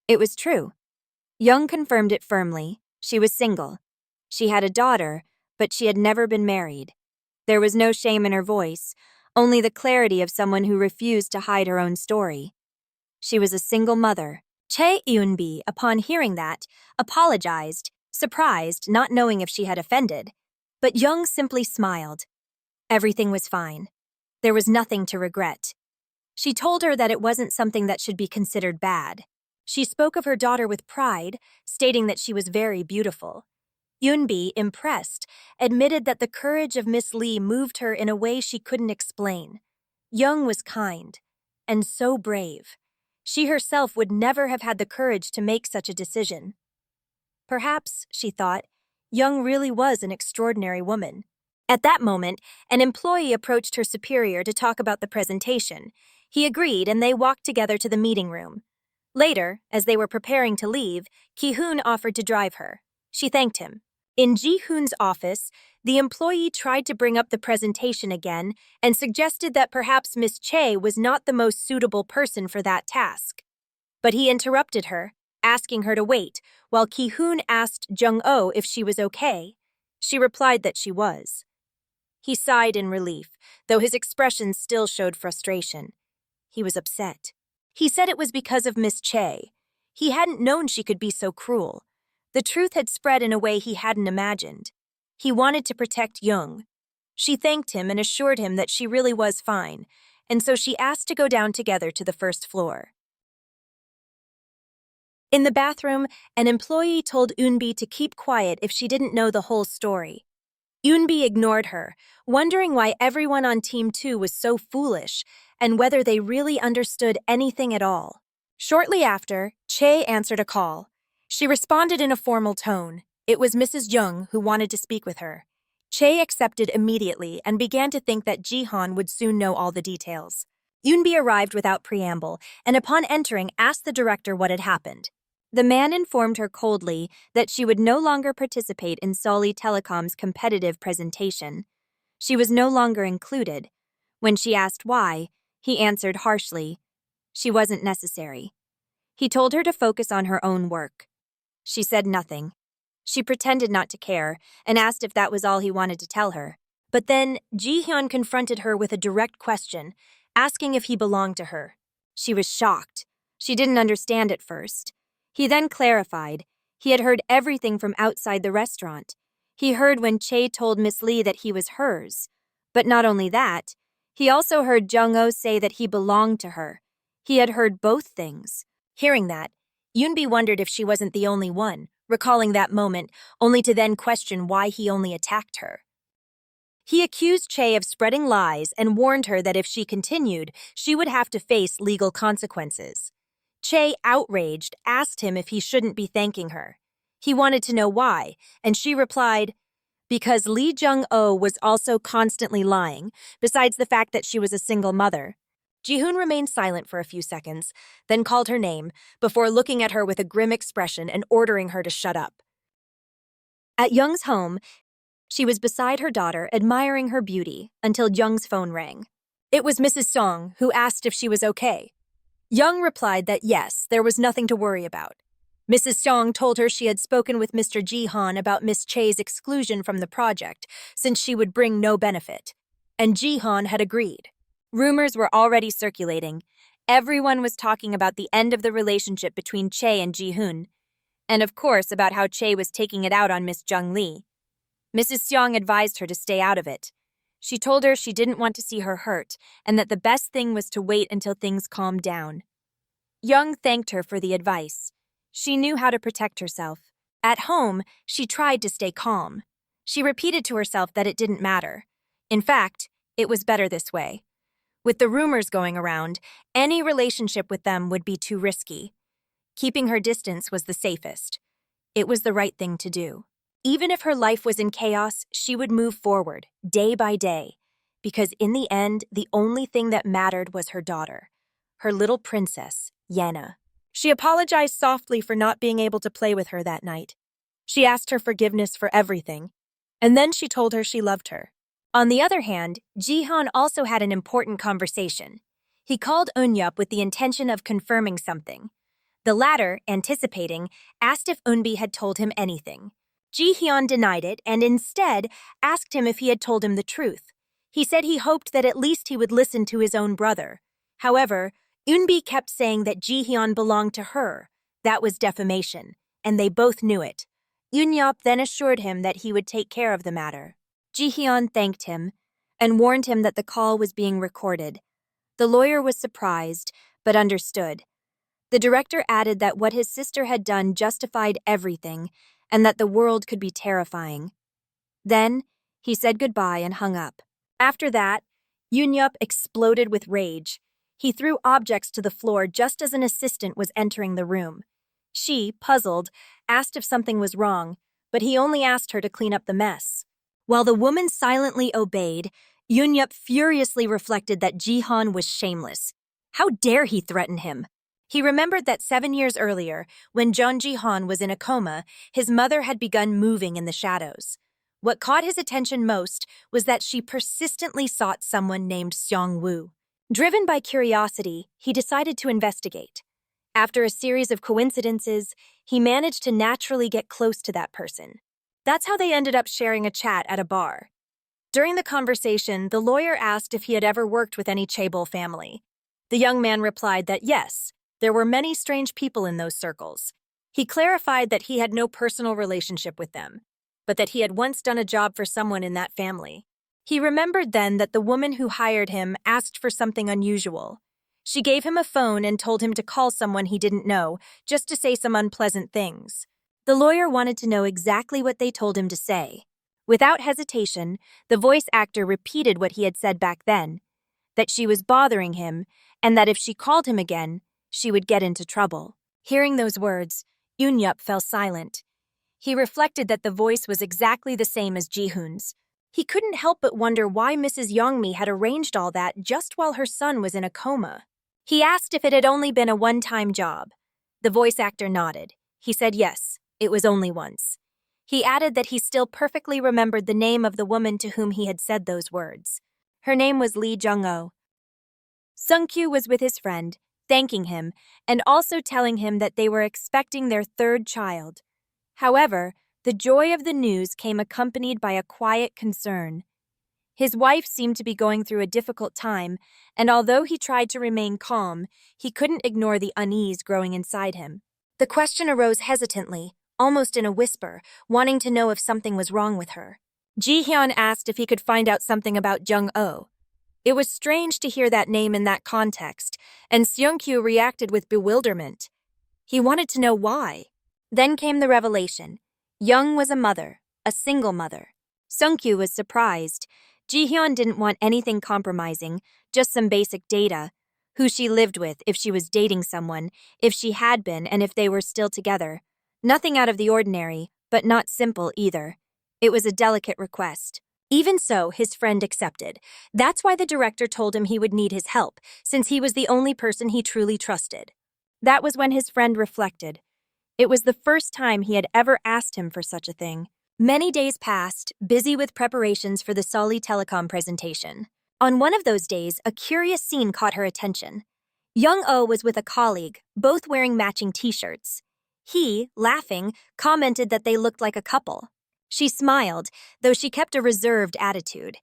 It was true. Young confirmed it firmly. She was single. She had a daughter, but she had never been married. There was no shame in her voice, only the clarity of someone who refused to hide her own story. She was a single mother. Chae Eunbi, upon hearing that, apologized, surprised, not knowing if she had offended. But Young simply smiled. Everything was fine. There was nothing to regret. She told her that it wasn't something that should be considered bad. She spoke of her daughter with pride, stating that she was very beautiful. Eunbi, impressed, admitted that the courage of Miss Lee moved her in a way she couldn't explain. Young was kind, and so brave. She herself would never have had the courage to make such a decision. Perhaps, she thought, Young really was an extraordinary woman. At that moment, an employee approached her superior to talk about the presentation. He agreed, and they walked together to the meeting room. Later, as they were preparing to leave, Ki-hoon offered to drive her. She thanked him. In Ji-hoon's office, the employee tried to bring up the presentation again and suggested that perhaps Miss Chae was not the most suitable person for that task. But he interrupted her, asking her to wait, while Ki-hoon asked Jung-oh if she was okay. She replied that she was. He sighed in relief, though his expression still showed frustration. He was upset. He said it was because of Miss Chae. He hadn't known she could be so cruel. The truth had spread in a way he hadn't imagined. He wanted to protect Young. She thanked him and assured him that she really was fine, and so she asked to go down together to the first floor. In the bathroom, an employee told Eunbi to keep quiet if she didn't know the whole story. Eunbi ignored her, wondering why everyone on Team 2 was so foolish and whether they really understood anything at all. Shortly after, Chae answered a call. She responded in a formal tone. It was Mrs. Jung who wanted to speak with her. Chae accepted immediately and began to think that Ji-han would soon know all the details. Eunbi arrived without preamble and upon entering asked the director what had happened. The man informed her coldly that she would no longer participate in Seoul Telecom's competitive presentation. She was no longer included. When she asked why, he answered harshly, she wasn't necessary. He told her to focus on her own work. She said nothing. She pretended not to care and asked if that was all he wanted to tell her. But then Ji-hyun confronted her with a direct question, asking if he belonged to her. She was shocked. She didn't understand at first. He then clarified. He had heard everything from outside the restaurant. He heard when Chae told Miss Lee that he was hers. But not only that, he also heard Jung-oh say that he belonged to her. He had heard both things. Hearing that, Eunbi wondered if she wasn't the only one, recalling that moment, only to then question why he only attacked her. He accused Chae of spreading lies and warned her that if she continued, she would have to face legal consequences. Chae, outraged, asked him if he shouldn't be thanking her. He wanted to know why, and she replied, because Lee Jung-oh was also constantly lying, besides the fact that she was a single mother. Ji-hoon remained silent for a few seconds, then called her name, before looking at her with a grim expression and ordering her to shut up. At Young's home, she was beside her daughter, admiring her beauty, until Young's phone rang. It was Mrs. Song, who asked if she was okay. Young replied that yes, there was nothing to worry about. Mrs. Song told her she had spoken with Mr. Ji-han about Miss Chae's exclusion from the project, since she would bring no benefit, and Ji-han had agreed. Rumors were already circulating. Everyone was talking about the end of the relationship between Chae and Ji-hoon, and of course about how Chae was taking it out on Miss Jung Lee. Mrs. Seong advised her to stay out of it. She told her she didn't want to see her hurt, and that the best thing was to wait until things calmed down. Young thanked her for the advice. She knew how to protect herself. At home, she tried to stay calm. She repeated to herself that it didn't matter. In fact, it was better this way. With the rumors going around, any relationship with them would be too risky. Keeping her distance was the safest. It was the right thing to do. Even if her life was in chaos, she would move forward, day by day, because in the end, the only thing that mattered was her daughter, her little princess, Yana. She apologized softly for not being able to play with her that night. She asked her forgiveness for everything, and then she told her she loved her. On the other hand, Ji-han also had an important conversation. He called Eun-yup with the intention of confirming something. The latter, anticipating, asked if Eunbi had told him anything. Ji-hyun denied it and instead asked him if he had told him the truth. He said he hoped that at least he would listen to his own brother. However, Eunbi kept saying that Ji-hyun belonged to her. That was defamation, and they both knew it. Yoon-yup then assured him that he would take care of the matter. Ji-hyun thanked him and warned him that the call was being recorded. The lawyer was surprised, but understood. The director added that what his sister had done justified everything and that the world could be terrifying. Then, he said goodbye and hung up. After that, Yoon-yup exploded with rage. He threw objects to the floor just as an assistant was entering the room. She, puzzled, asked if something was wrong, but he only asked her to clean up the mess. While the woman silently obeyed, Yoon-yup furiously reflected that Ji-hyun was shameless. How dare he threaten him? He remembered that 7 years earlier, when Jeon Ji-hyun was in a coma, his mother had begun moving in the shadows. What caught his attention most was that she persistently sought someone named Seong-woo. Driven by curiosity, he decided to investigate. After a series of coincidences, he managed to naturally get close to that person. That's how they ended up sharing a chat at a bar. During the conversation, the lawyer asked if he had ever worked with any chaebol family. The young man replied that yes, there were many strange people in those circles. He clarified that he had no personal relationship with them, but that he had once done a job for someone in that family. He remembered then that the woman who hired him asked for something unusual. She gave him a phone and told him to call someone he didn't know, just to say some unpleasant things. The lawyer wanted to know exactly what they told him to say. Without hesitation, the voice actor repeated what he had said back then, that she was bothering him, and that if she called him again, she would get into trouble. Hearing those words, Yoon-yup fell silent. He reflected that the voice was exactly the same as Ji-hoon's. He couldn't help but wonder why Mrs. Youngmi had arranged all that just while her son was in a coma. He asked if it had only been a one-time job. The voice actor nodded. He said yes, it was only once. He added that he still perfectly remembered the name of the woman to whom he had said those words. Her name was Lee Jung-oh. Sung-kyu was with his friend, thanking him, and also telling him that they were expecting their third child. However, the joy of the news came accompanied by a quiet concern. His wife seemed to be going through a difficult time, and although he tried to remain calm, he couldn't ignore the unease growing inside him. The question arose hesitantly, almost in a whisper, wanting to know if something was wrong with her. Ji-hyun asked if he could find out something about Jung-oh. It was strange to hear that name in that context, and Seung-kyu reacted with bewilderment. He wanted to know why. Then came the revelation. Young was a mother, a single mother. Seung-kyu was surprised. Ji-hyun didn't want anything compromising, just some basic data. Who she lived with, if she was dating someone, if she had been, and if they were still together. Nothing out of the ordinary, but not simple either. It was a delicate request. Even so, his friend accepted. That's why the director told him he would need his help, since he was the only person he truly trusted. That was when his friend reflected. It was the first time he had ever asked him for such a thing. Many days passed, busy with preparations for the Solly Telecom presentation. On one of those days, a curious scene caught her attention. Young-oh was with a colleague, both wearing matching t-shirts. He, laughing, commented that they looked like a couple. She smiled, though she kept a reserved attitude.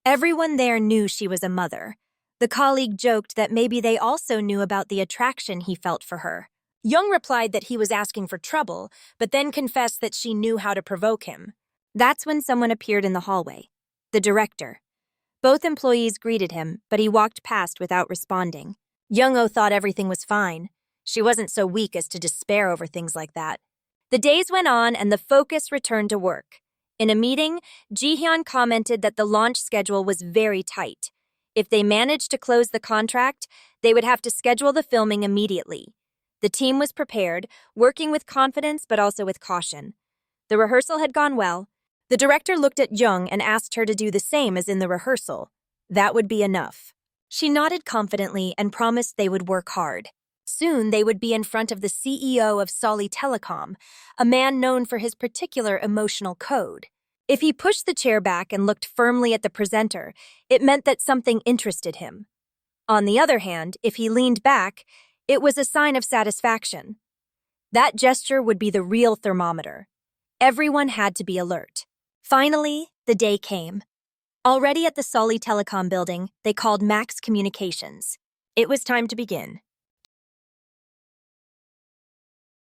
Everyone there knew she was a mother. The colleague joked that maybe they also knew about the attraction he felt for her. Young replied that he was asking for trouble, but then confessed that she knew how to provoke him. That's when someone appeared in the hallway. The director. Both employees greeted him, but he walked past without responding. Young-oh thought everything was fine. She wasn't so weak as to despair over things like that. The days went on and the focus returned to work. In a meeting, Ji-hyun commented that the launch schedule was very tight. If they managed to close the contract, they would have to schedule the filming immediately. The team was prepared, working with confidence but also with caution. The rehearsal had gone well. The director looked at Jung and asked her to do the same as in the rehearsal. That would be enough. She nodded confidently and promised they would work hard. Soon they would be in front of the CEO of Solly Telecom, a man known for his particular emotional code. If he pushed the chair back and looked firmly at the presenter, it meant that something interested him. On the other hand, if he leaned back, it was a sign of satisfaction. That gesture would be the real thermometer. Everyone had to be alert. Finally, the day came. Already at the Solly Telecom building, they called Max Communications. It was time to begin.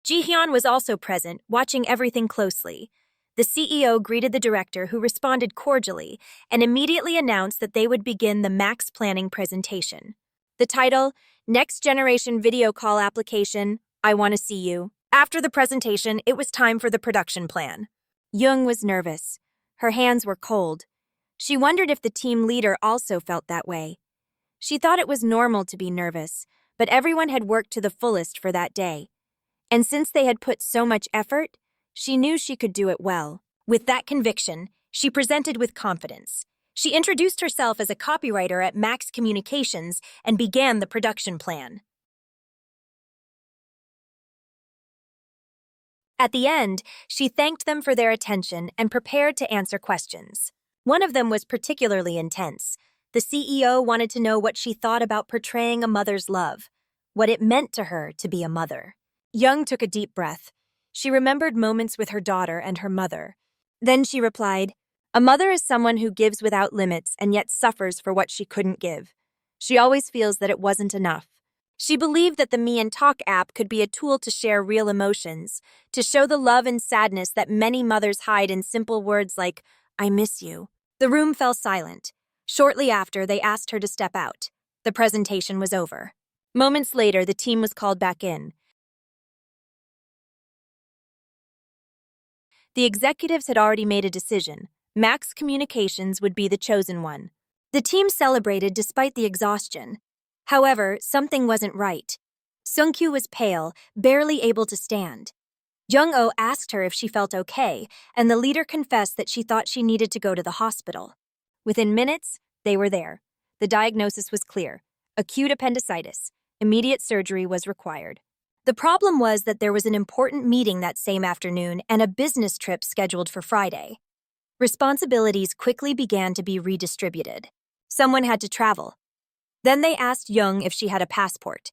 Ji-hyun was also present, watching everything closely. The CEO greeted the director, who responded cordially, and immediately announced that they would begin the Max planning presentation. The title, Next Generation Video Call Application, I Want to See You. After the presentation, it was time for the production plan. Young was nervous. Her hands were cold. She wondered if the team leader also felt that way. She thought it was normal to be nervous, but everyone had worked to the fullest for that day. And since they had put so much effort, she knew she could do it well. With that conviction, she presented with confidence. She introduced herself as a copywriter at Max Communications and began the production plan. At the end, she thanked them for their attention and prepared to answer questions. One of them was particularly intense. The CEO wanted to know what she thought about portraying a mother's love, what it meant to her to be a mother. Young took a deep breath. She remembered moments with her daughter and her mother. Then she replied, "A mother is someone who gives without limits and yet suffers for what she couldn't give. She always feels that it wasn't enough." She believed that the Me and Talk app could be a tool to share real emotions, to show the love and sadness that many mothers hide in simple words like, "I miss you." The room fell silent. Shortly after, they asked her to step out. The presentation was over. Moments later, the team was called back in. The executives had already made a decision. Max Communications would be the chosen one. The team celebrated despite the exhaustion. However, something wasn't right. Seungkyu was pale, barely able to stand. Jung-oh asked her if she felt okay, and the leader confessed that she thought she needed to go to the hospital. Within minutes, they were there. The diagnosis was clear: acute appendicitis. Immediate surgery was required. The problem was that there was an important meeting that same afternoon and a business trip scheduled for Friday. Responsibilities quickly began to be redistributed. Someone had to travel. Then they asked Young if she had a passport.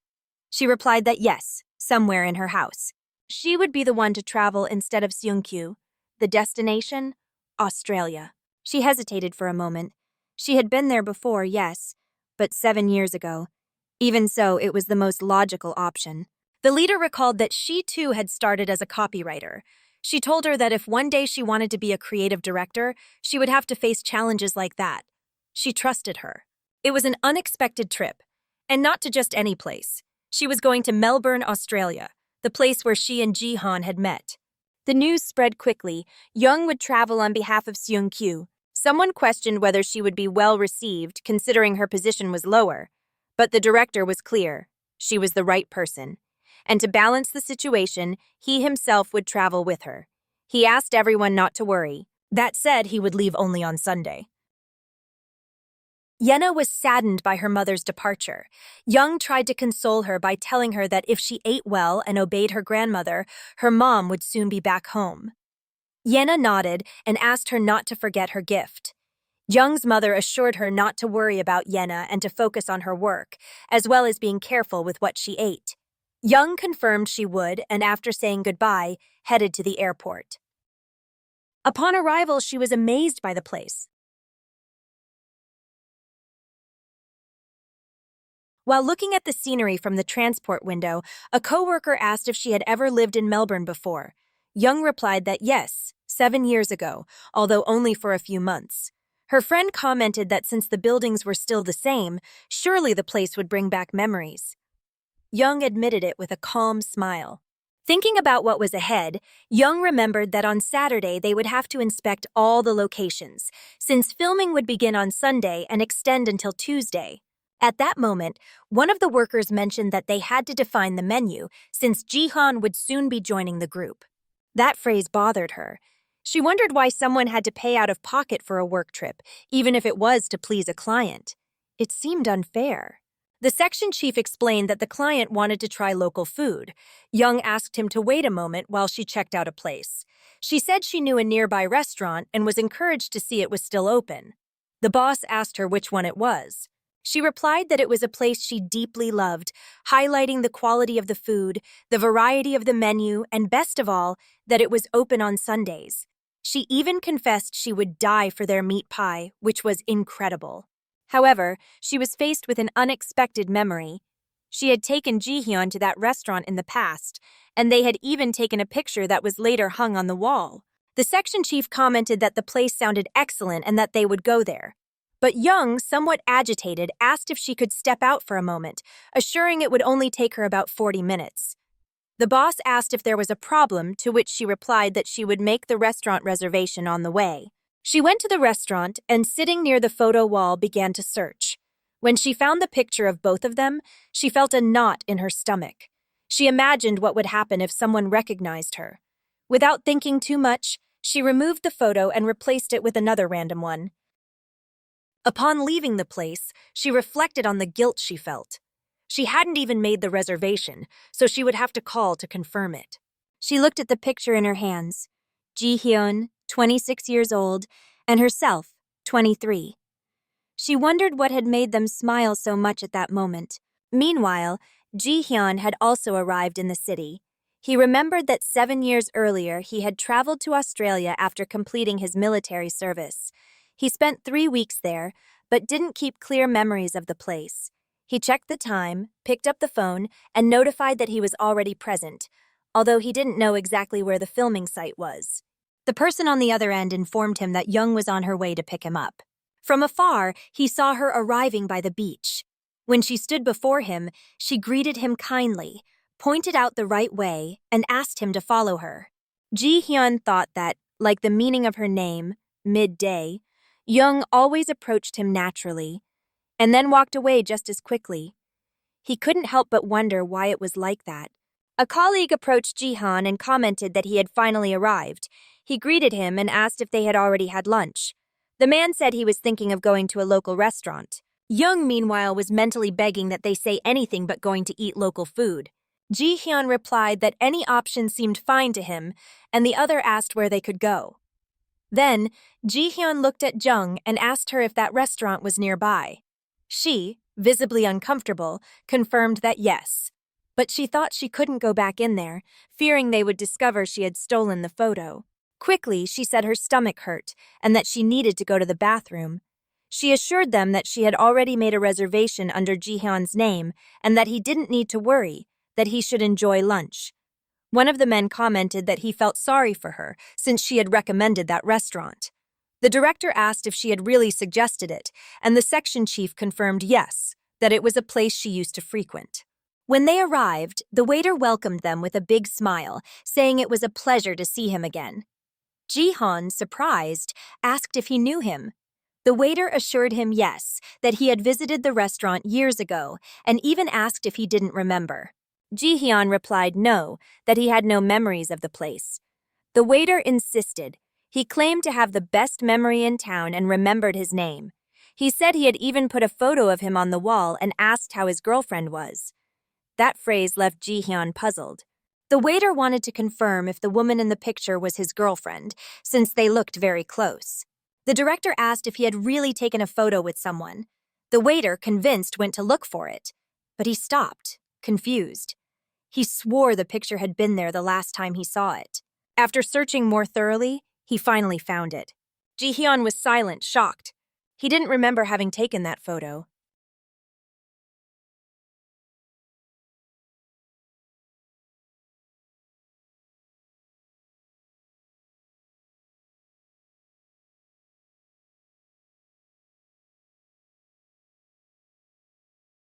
She replied that yes, somewhere in her house. She would be the one to travel instead of Seungkyu. The destination? Australia. She hesitated for a moment. She had been there before, yes, but 7 years ago. Even so, it was the most logical option. The leader recalled that she too had started as a copywriter. She told her that if one day she wanted to be a creative director, she would have to face challenges like that. She trusted her. It was an unexpected trip, and not to just any place. She was going to Melbourne, Australia, the place where she and Ji-hyun had met. The news spread quickly. Young would travel on behalf of Seungkyu. Someone questioned whether she would be well received, considering her position was lower. But the director was clear. She was the right person. And to balance the situation, he himself would travel with her. He asked everyone not to worry. That said, he would leave only on Sunday. Yena was saddened by her mother's departure. Young tried to console her by telling her that if she ate well and obeyed her grandmother, her mom would soon be back home. Yena nodded and asked her not to forget her gift. Young's mother assured her not to worry about Yena and to focus on her work, as well as being careful with what she ate. Young confirmed she would, and after saying goodbye, headed to the airport. Upon arrival, she was amazed by the place. While looking at the scenery from the transport window, a coworker asked if she had ever lived in Melbourne before. Young replied that yes, 7 years ago, although only for a few months. Her friend commented that since the buildings were still the same, surely the place would bring back memories. Young admitted it with a calm smile. Thinking about what was ahead, Young remembered that on Saturday they would have to inspect all the locations, since filming would begin on Sunday and extend until Tuesday. At that moment, one of the workers mentioned that they had to define the menu, since Ji-hyun would soon be joining the group. That phrase bothered her. She wondered why someone had to pay out of pocket for a work trip, even if it was to please a client. It seemed unfair. The section chief explained that the client wanted to try local food. Young asked him to wait a moment while she checked out a place. She said she knew a nearby restaurant and was encouraged to see it was still open. The boss asked her which one it was. She replied that it was a place she deeply loved, highlighting the quality of the food, the variety of the menu, and best of all, that it was open on Sundays. She even confessed she would die for their meat pie, which was incredible. However, she was faced with an unexpected memory. She had taken Ji-hyun to that restaurant in the past, and they had even taken a picture that was later hung on the wall. The section chief commented that the place sounded excellent and that they would go there. But Young, somewhat agitated, asked if she could step out for a moment, assuring it would only take her about 40 minutes. The boss asked if there was a problem, to which she replied that she would make the restaurant reservation on the way. She went to the restaurant and, sitting near the photo wall, began to search. When she found the picture of both of them, she felt a knot in her stomach. She imagined what would happen if someone recognized her. Without thinking too much, she removed the photo and replaced it with another random one. Upon leaving the place, she reflected on the guilt she felt. She hadn't even made the reservation, so she would have to call to confirm it. She looked at the picture in her hands. Ji-hyun, 26 years old, and herself, 23. She wondered what had made them smile so much at that moment. Meanwhile, Ji-hyun had also arrived in the city. He remembered that 7 years earlier he had traveled to Australia after completing his military service. He spent 3 weeks there, but didn't keep clear memories of the place. He checked the time, picked up the phone, and notified that he was already present, although he didn't know exactly where the filming site was. The person on the other end informed him that Young was on her way to pick him up. From afar, he saw her arriving by the beach. When she stood before him, she greeted him kindly, pointed out the right way, and asked him to follow her. Ji-hyun thought that, like the meaning of her name, midday, Young always approached him naturally, and then walked away just as quickly. He couldn't help but wonder why it was like that. A colleague approached Ji-hyun and commented that he had finally arrived. He greeted him and asked if they had already had lunch. The man said he was thinking of going to a local restaurant. Young, meanwhile, was mentally begging that they say anything but going to eat local food. Ji-hyun replied that any option seemed fine to him, and the other asked where they could go. Then, Ji-hyun looked at Jung and asked her if that restaurant was nearby. She, visibly uncomfortable, confirmed that yes. But she thought she couldn't go back in there, fearing they would discover she had stolen the photo. Quickly, she said her stomach hurt and that she needed to go to the bathroom. She assured them that she had already made a reservation under Ji-hyun's name and that he didn't need to worry, that he should enjoy lunch. One of the men commented that he felt sorry for her since she had recommended that restaurant. The director asked if she had really suggested it, and the section chief confirmed yes, that it was a place she used to frequent. When they arrived, the waiter welcomed them with a big smile, saying it was a pleasure to see him again. Ji-hyun, surprised, asked if he knew him. The waiter assured him yes, that he had visited the restaurant years ago, and even asked if he didn't remember. Ji-hyun replied no, that he had no memories of the place. The waiter insisted. He claimed to have the best memory in town and remembered his name. He said he had even put a photo of him on the wall and asked how his girlfriend was. That phrase left Ji-hyun puzzled. The waiter wanted to confirm if the woman in the picture was his girlfriend, since they looked very close. The director asked if he had really taken a photo with someone. The waiter, convinced, went to look for it. But he stopped, confused. He swore the picture had been there the last time he saw it. After searching more thoroughly, he finally found it. Ji-hyun was silent, shocked. He didn't remember having taken that photo.